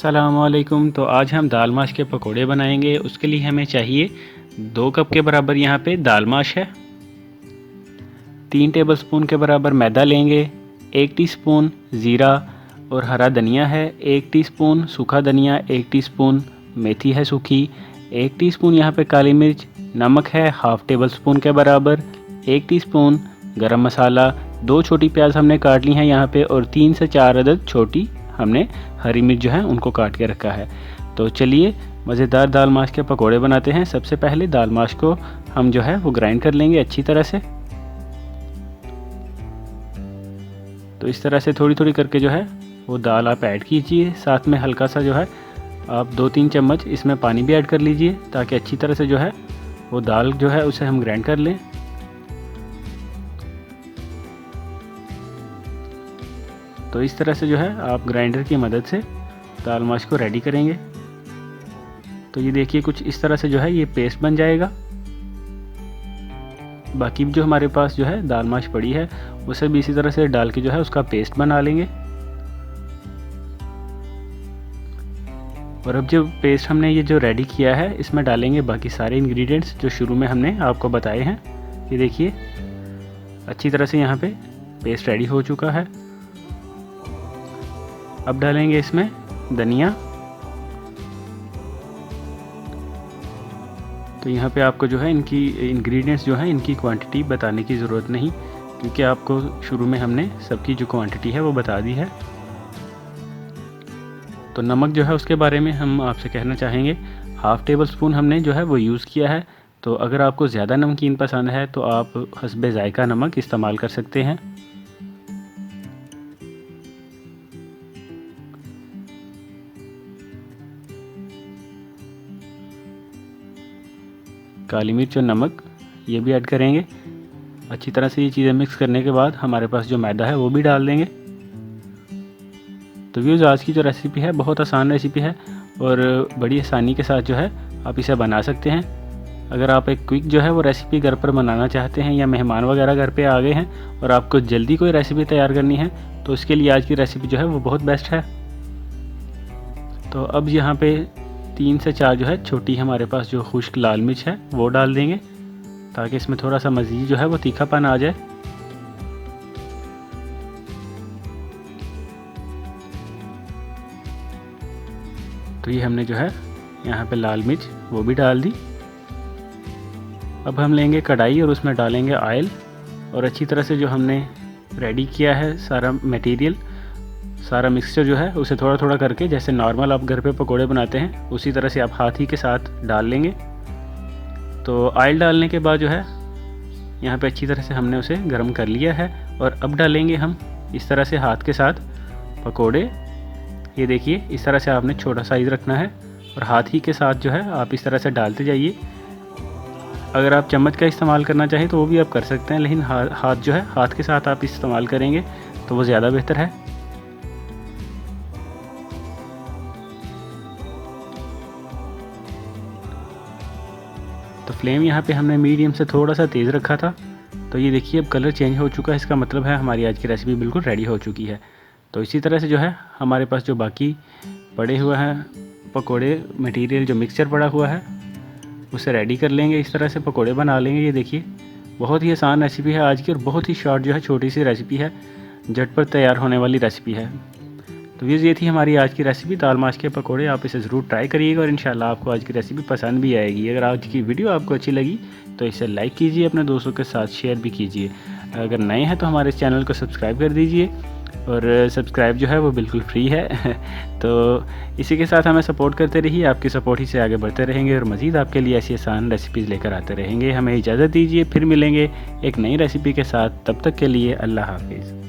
अस्सलामुअलैकुम। तो आज हम दाल माश के पकोड़े बनाएंगे। उसके लिए हमें चाहिए 2 कप के बराबर यहाँ पे दाल माश है, 3 टेबलस्पून के बराबर मैदा लेंगे, 1 टीस्पून ज़ीरा और हरा धनिया है, 1 टीस्पून सूखा धनिया, 1 टीस्पून मेथी है सूखी, 1 टीस्पून यहाँ पे काली मिर्च, नमक है हाफ़ टेबल स्पून के बराबर, 1 टीस्पून गरम मसाला, 2 छोटी प्याज हमने काट ली हैं यहाँ पे और 3 से 4 अदद छोटी हमने हरी मिर्च जो है उनको काट के रखा है। तो चलिए मज़ेदार दाल माश के पकोड़े बनाते हैं। सबसे पहले दाल माश को हम जो है वो ग्राइंड कर लेंगे अच्छी तरह से। तो इस तरह से थोड़ी थोड़ी करके जो है वो दाल आप ऐड कीजिए। साथ में हल्का सा जो है आप 2-3 चम्मच इसमें पानी भी ऐड कर लीजिए ताकि अच्छी तरह से जो है वो दाल जो है उसे हम ग्राइंड कर लें। तो इस तरह से जो है आप ग्राइंडर की मदद से दाल माश को रेडी करेंगे। तो ये देखिए कुछ इस तरह से जो है ये पेस्ट बन जाएगा। बाकी जो हमारे पास जो है दाल माश पड़ी है उसे भी इसी तरह से डाल के जो है उसका पेस्ट बना लेंगे। और अब जो पेस्ट हमने ये जो रेडी किया है इसमें डालेंगे बाकी सारे इंग्रेडिएंट्स जो शुरू में हमने आपको बताए हैं। ये देखिए अच्छी तरह से यहाँ पे पेस्ट रेडी हो चुका है। अब डालेंगे इसमें धनिया। तो यहाँ पे आपको जो है इनकी इंग्रेडिएंट्स जो है इनकी क्वांटिटी बताने की ज़रूरत नहीं, क्योंकि आपको शुरू में हमने सबकी जो क्वांटिटी है वो बता दी है। तो नमक जो है उसके बारे में हम आपसे कहना चाहेंगे, हाफ़ टेबल स्पून हमने जो है वो यूज़ किया है। तो अगर आपको ज़्यादा नमकीन पसंद है तो आप हस्बे ज़ायका नमक इस्तेमाल कर सकते हैं। काली मिर्च और नमक ये भी ऐड करेंगे। अच्छी तरह से ये चीज़ें मिक्स करने के बाद हमारे पास जो मैदा है वो भी डाल देंगे। तो व्यूज़ आज की जो रेसिपी है बहुत आसान रेसिपी है और बड़ी आसानी के साथ जो है आप इसे बना सकते हैं। अगर आप एक क्विक जो है वो रेसिपी घर पर बनाना चाहते हैं या मेहमान वगैरह घर पे आ गए हैं और आपको जल्दी कोई रेसिपी तैयार करनी है तो उसके लिए आज की रेसिपी जो है वो बहुत बेस्ट है। तो अब यहाँ पे 3 से 4 जो है छोटी हमारे पास जो खुश्क लाल मिर्च है वो डाल देंगे ताकि इसमें थोड़ा सा मज़ीद जो है वो तीखापन आ जाए। तो ये हमने जो है यहाँ पे लाल मिर्च वो भी डाल दी। अब हम लेंगे कढ़ाई और उसमें डालेंगे ऑयल और अच्छी तरह से जो हमने रेडी किया है सारा मटेरियल, सारा मिक्सचर जो है उसे थोड़ा थोड़ा करके जैसे नॉर्मल आप घर पे पकोड़े बनाते हैं उसी तरह से आप हाथ ही के साथ डाल लेंगे। तो ऑयल डालने के बाद जो है यहाँ पे अच्छी तरह से हमने उसे गर्म कर लिया है और अब डालेंगे हम इस तरह से हाथ के साथ पकोड़े। ये देखिए इस तरह से आपने छोटा साइज़ रखना है और हाथ ही के साथ जो है आप इस तरह से डालते जाइए। अगर आप चम्मच का इस्तेमाल करना चाहें तो वो भी आप कर सकते हैं, लेकिन हाथ जो है हाथ के साथ आप इस्तेमाल करेंगे तो वो ज़्यादा बेहतर है। तो फ्लेम यहाँ पे हमने मीडियम से थोड़ा सा तेज़ रखा था। तो ये देखिए अब कलर चेंज हो चुका है, इसका मतलब है हमारी आज की रेसिपी बिल्कुल रेडी हो चुकी है। तो इसी तरह से जो है हमारे पास जो बाकी पड़े हुए हैं पकोड़े मटेरियल जो मिक्सचर पड़ा हुआ है उसे रेडी कर लेंगे। इस तरह से पकोड़े बना लेंगे। ये देखिए बहुत ही आसान रेसिपी है आज की और बहुत ही शॉर्ट जो है छोटी सी रेसिपी है, झटपट तैयार होने वाली रेसिपी है। तो ये थी हमारी आज की रेसिपी दाल माश के पकोड़े। आप इसे ज़रूर ट्राई करिएगा और इंशाल्लाह आपको आज की रेसिपी पसंद भी आएगी। अगर आज की वीडियो आपको अच्छी लगी तो इसे लाइक कीजिए, अपने दोस्तों के साथ शेयर भी कीजिए। अगर नए हैं तो हमारे इस चैनल को सब्सक्राइब कर दीजिए और सब्सक्राइब जो है वो बिल्कुल फ्री है। तो इसी के साथ हमें सपोर्ट करते रहिए, आपकी सपोर्ट ही से आगे बढ़ते रहेंगे और मज़ीद आपके लिए ऐसी आसान रेसिपीज़ लेकर आते रहेंगे। हमें इजाज़त दीजिए, फिर मिलेंगे एक नई रेसिपी के साथ। तब तक के लिए अल्लाह हाफिज़।